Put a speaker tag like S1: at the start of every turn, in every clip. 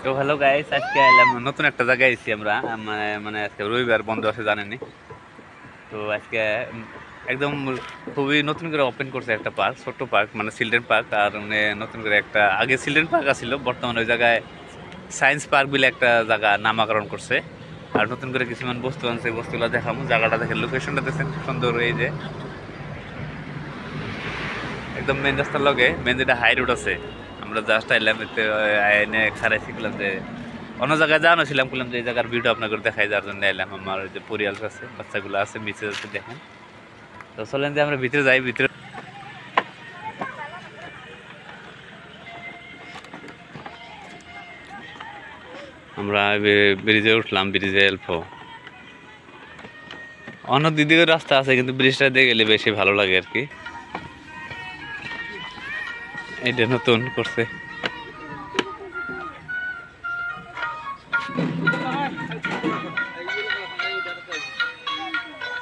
S1: তো hello guys, আজকে এলাম নতুন একটা জায়গায় এসেছি আমরা। মানে আজকে রবিবার বন্ধ আছে জানেনি। তো আজকে একদম খুবই নতুন করে ওপেন করছে একটা পার্ক, ছোট্ট পার্ক, মানে চিলড্রেন পার্ক। আর মানে নতুন করে একটা, আগে চিলড্রেন পার্ক আছিল, বর্তমানে ওই জায়গায় সায়েন্স পার্ক বলে একটা জায়গা নামকরণ করছে। আর নতুন করে কিছুমান বস্তু আনছে, বস্তুগুলো দেখামো। জায়গাটা দেখেন, লোকেশনটা দেখেন সুন্দর। এই যে একদম মেন রাস্তার লগে মেন যেটা হাই রোড আছে, আমরা জাস্ট আইলাম এতে এনে খারাইছি, বললাম যে অন্য জায়গায় যাওয়ানো ছিলাম, বললাম যে এই জায়গার ভিডিও আপনাকে দেখাই, যার জন্য এলাম। আমার যে পরিয়াল আছে, বাচ্চাগুলো আছে, মিছে যাচ্ছে দেখেন। তো চলেন যে আমরা ভিতরে যাই। ভিতরে আমরা ব্রিজে উঠলাম, ব্রিজে অল্প অন্য দিদিকে রাস্তা আছে, কিন্তু ব্রিজটা দিয়ে গেলে বেশি ভালো লাগে আর কি। এটা নতুন করছে।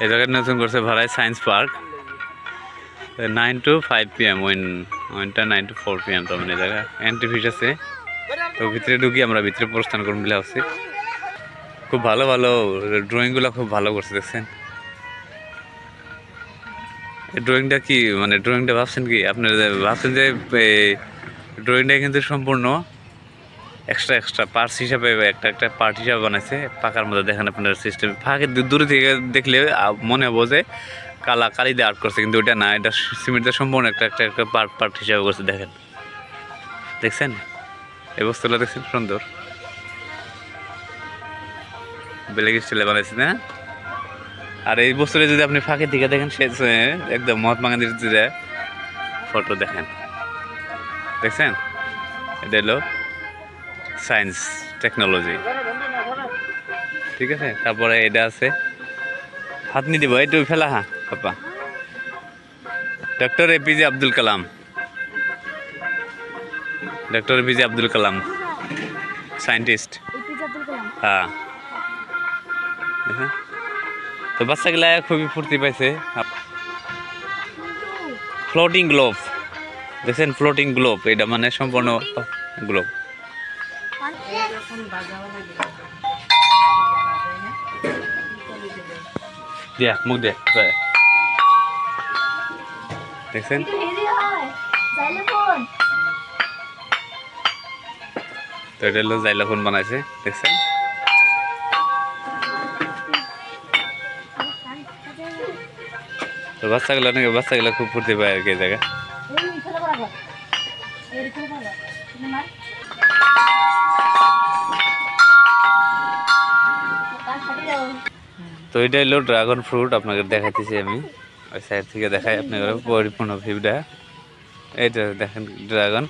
S1: এই জায়গায় নতুন করছে ভাড়ায় সায়েন্স পার্ক, 9 to 5 PM, ওইটা 9 to 4 PM। তো মানে জায়গা এন্ট্রি ফিস আছে। তো ভিতরে ঢুকি, আমরা ভিতরে প্রস্থান করুন বলে আসছি। খুব ভালো ভালো ড্রয়িংগুলো খুব ভালো করছে, দেখছেন। এই ড্রয়িংটা কি, মানে ড্রয়িংটা ভাবছেন কি আপনারা, ভাবছেন যে ড্রয়িংটা কিন্তু সম্পূর্ণ এক্সট্রা পার্টস হিসাবে, একটা পার্ট হিসাবে বানাইছে পাকার মধ্যে। দেখেন আপনার সিস্টেম, ফাঁকে দূরে থেকে দেখলে মনে হবো যে কালি দিয়ে আর্ট করছে, কিন্তু ওইটা না, এটা সিমেন্টের সম্পূর্ণ একটা পার্ট হিসাবে করছে। দেখেন, দেখছেন এই বস্তুটা, দেখছেন সুন্দর বেলেগ স্টাইলে বানাইছে না। আর এই বস্তুটা যদি আপনি ফাঁকে দিকে দেখেন, সে একদম মহাত্মা গান্ধীর যে ফটো দেখেন, দেখছেন। এটা হলো সায়েন্স টেকনোলজি, ঠিক আছে। তারপরে এটা আছে, হাত নি দিব এইটু ফেলা, হ্যাঁ পাপা, doctor APJ Abdul Kalam, doctor APJ Abdul Kalam scientist. হ্যাঁ, তো বাচ্চাগুলা খুবই ফুর্তি পাইছে। ফ্লোটিং গ্লোব দেখছেন, ফ্লোটিং গ্লোব, এটা মানে সম্পূর্ণ গ্লোব। দিয়া মুখ দে, দেখছেন। তো এটা হলো জাইলোফোন বানাইছে, দেখছেন। তো বাচ্চাগুলো খুব ফুর্তি পায় আর কি এই জায়গা। তো এটা হলো ড্রাগন ফ্রুট, আপনাকে দেখাইতেছি আমি, ওই সাইড থেকে দেখাই আপনাদের পরিপূর্ণ ভিউটা। এইটা দেখেন ড্রাগন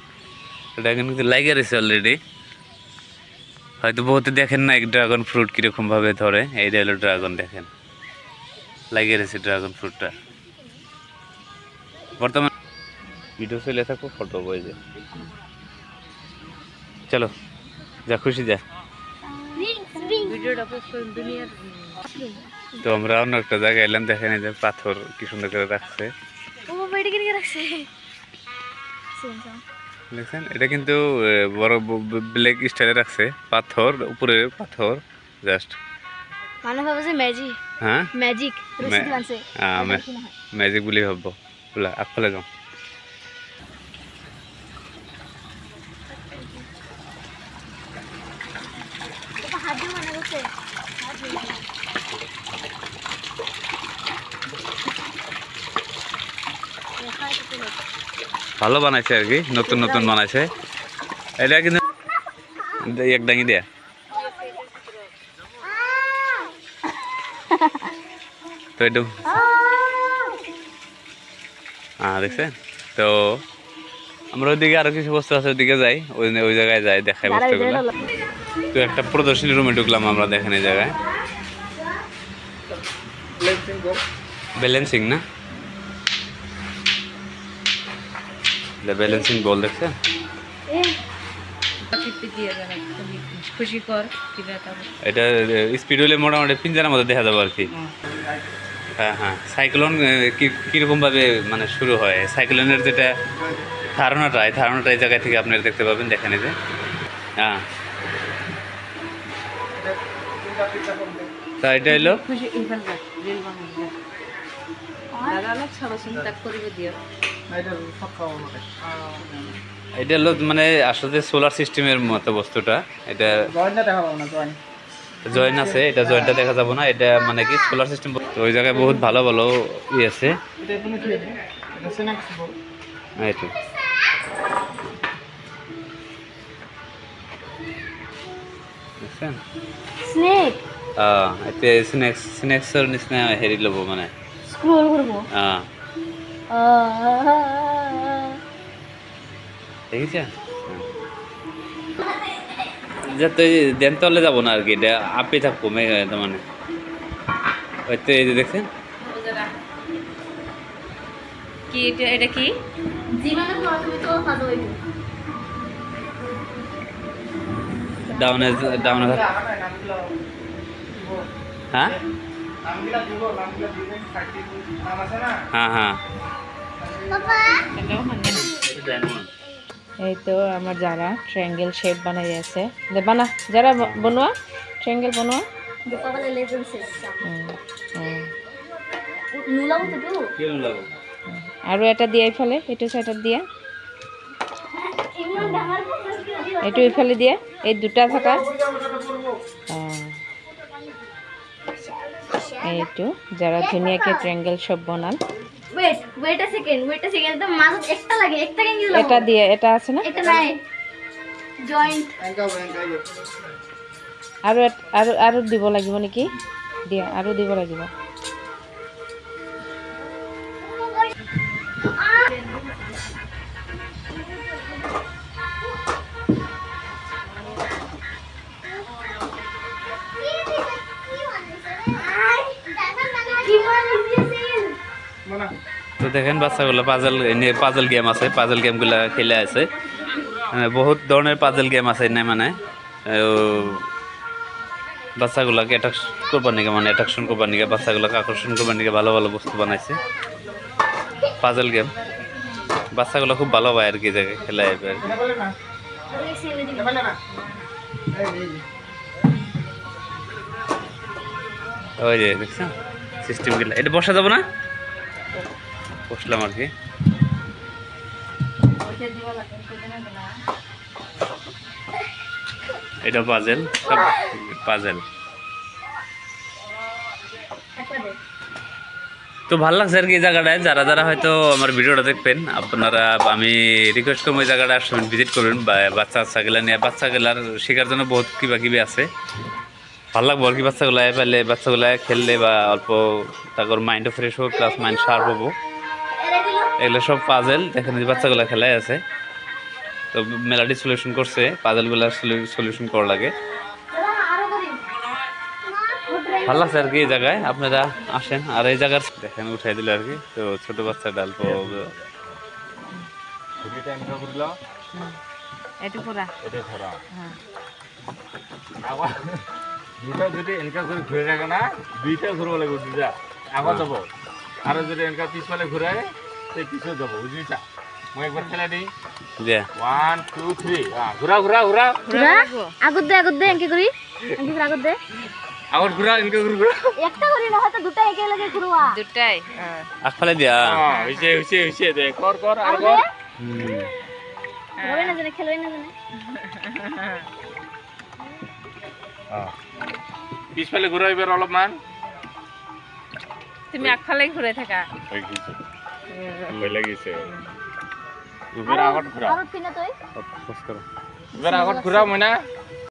S1: কিন্তু লাগিয়ে রয়েছে অলরেডি, হয়তো বহুতে দেখেন না ড্রাগন ফ্রুট কিরকম ভাবে ধরে। এইটা হলো ড্রাগন, দেখেন লাগিয়ে রয়েছে ড্রাগন ফ্রুটটা। বর্তমান ভিডিও চলে থাকো, ফটো বই যে, চলো যা খুশি যা। তো আমরা অন্য একটা জায়গায় এলাম, দেখেন এই যে পাথর কি সুন্দর করে রাখছে, দেখছেন। এটা কিন্তু বড় ব্ল্যাক স্টাইলে রাখছে, পাথর উপরে পাথর জাস্ট,
S2: মানে ভাবে যে ম্যাজিক,
S1: হ্যাঁ
S2: ম্যাজিক রসিদ বানছে,
S1: ম্যাজিক বলি ভাববো, বলা আকলে যাও।
S2: এটা হাত দিয়ে মনে হচ্ছে
S1: ভালো বানাইছে আর কি, নতুন নতুন বানাইছে। এটা কিন্তু এক ডাঙি দেয়া, তো এটা দেখছেন। তো আমরা ওইদিকে আরো কিছু বস্তু আছে, ওইদিকে যাই, ওই জায়গায় যাই, দেখাই বস্তুগুলো। তো একটা প্রদর্শনী রুমে ঢুকলাম আমরা, দেখেন এই জায়গায় ব্যালেন্সিং না, ব্যালেন্সিং বল দেখছেন। এটা স্পিড হলে মোটামুটি পিঞ্জারের মধ্যে দেখা যাবে আর কি। হ্যাঁ হ্যাঁ, সাইক্লোন কীরকম ভাবে মানে শুরু হয়, সাইক্লোনের যেটা ধারণাটা, এই ধারণাটা এই জায়গা থেকে আপনারা দেখতে পাবেন, দেখেন এই যে। হ্যাঁ, তা এটা হলো এটা হলো মানে আসলে সোলার সিস্টেমের মতো বস্তুটা। এটা জয়েন আছে, এটা জয়েন্টটা দেখা যাবো না। এটা মানে কি সোলার সিস্টেম, ওই জায়গায় বহুত ভালো ভালো ই আছে। এইটো বুঝছেন?
S2: স্নেক
S1: এতিয়া স্নেক্সৰ নিচিনা হেৰি ল'ব মানে
S2: স্ক্রল করব
S1: দেখিছা? যাতে দেন তলে যাব না আর কি, এটা আপে থাকবো মানে হয়তো এই যে দেখছেন
S3: কি এটা কি
S2: জীবনে প্রথমে তো কাজ হইব
S1: ডাউনে ডাউনে হ্যাঁ হ্যাঁ হ্যাঁ
S3: এই তো আমার যারা ট্রায়াঙ্গেল শেপ বানাই আছে বানা যারা বনোয়া ট্রায়াঙ্গেল বনোয়া
S2: দোকানে লেজেন্ড সিস্টেম
S3: হুম।
S2: নুলাম তো তো
S3: আৰু এটা দিয়ে এইফালে এইটো চাইডত দিয়া
S2: ইমান ডাঙৰ
S3: এইটো এইফালে দিয়া এই দুটা থাকা এইটো যারা ধুনীয়াকে ট্রায়াঙ্গেল শেপ বনাল
S2: ওয়েট আ সেকেন্ড তো মাছ একটা লাগে একটা কেন দিলাম
S3: এটা দিয়ে এটা আছে না
S2: এটা নাই জয়েন্ট
S3: আৰু আৰু আৰু দিব লাগিব নেকি দিয়া আৰু দিব লাগিব
S1: তো দেখেন বাচ্চাগুলো পাজল গেম আছে, পাজল গেমগুলো খেলে আছে। বহুত ধরনের পাজল গেম আছে না, মানে বাচ্চাগুলোকে করবার নিকে মানে অ্যাট্রাকশন করবার নিকে, বাচ্চাগুলোকে আকর্ষণ করবার নিকে ভালো ভালো বস্তু বানাইছে। পাজল গেম বাচ্চাগুলো খুব ভালো পায় আর কি, জায়গায় খেলায় এবার। ওই যে দেখছেন সিস্টেমগুলো, এটা বসা যাবো না, বসলাম আর কি। এটা পাজেল, সব পাজেল। তো ভালো লাগছে আর কি এই জায়গাটায়। যারা যারা হয়তো আমার ভিডিওটা দেখবেন, আপনারা আমি রিকোয়েস্ট করবো এই জায়গাটা আসবেন, ভিজিট করবেন। বাচ্চাগুলা নিয়ে, বাচ্চাগুলার শেখার জন্য বহুত কিবা কিবি আছে, ভালো লাগবো আর কি। বাচ্চাগুলা পেলে, বাচ্চাগুলা খেললে বা অল্প তারপর মাইন্ডও ফ্রেশ হবে, প্লাস মাইন্ড শার্প হবো। এগুলো সব পাজেল দেখেন, বাচ্চাগুলা খেলায় আছে। তো মেলাডি সলিউশন করছে, পাজেলগুলা সলিউশন করা লাগে। ভালো লাগছে আর কি এই জায়গায়, আপনারা আসেন। আর এই জায়গার দেখেন উঠাই দিল আর কি। তো ছোট বাচ্চাটা অল্প
S3: এইটো পুরা
S4: দুটা যদি এনেকা করে ঘুরে রাখে না, দুইটা ঘুরব লাগবে, দুটা আগত যাব। আর যদি এনেকা পিছফালে ঘুরায় সেই পিছনে যাব, বুঝিছা? মই একবার খেলা দিই,
S1: দিয়া
S4: 1 2 3 ঘুরা ঘুরা ঘুরা
S2: আগত দে এনকে করি আগত দে
S4: আগত ঘুরা, এনেকা ঘুরা
S2: একটা করি না, হয়তো দুটা একেলগে ঘুরোয়া
S3: দুটাই
S1: আগফালে দিয়া
S4: হইছে হইছে হইছে দে কর কর আর কর।
S2: হবে না জানে, খেলবে না জানে।
S4: পিছফালে ঘুরাইবার অলপমান।
S3: তুমি আগফালে ঘুরে থাকা
S4: হই গিয়েছে, ভয় লাগিছে। এবার আগত ঘুরা,
S2: আর পিনা তুই
S1: ফোকাস করো।
S4: এবার আগত ঘুরা মইনা।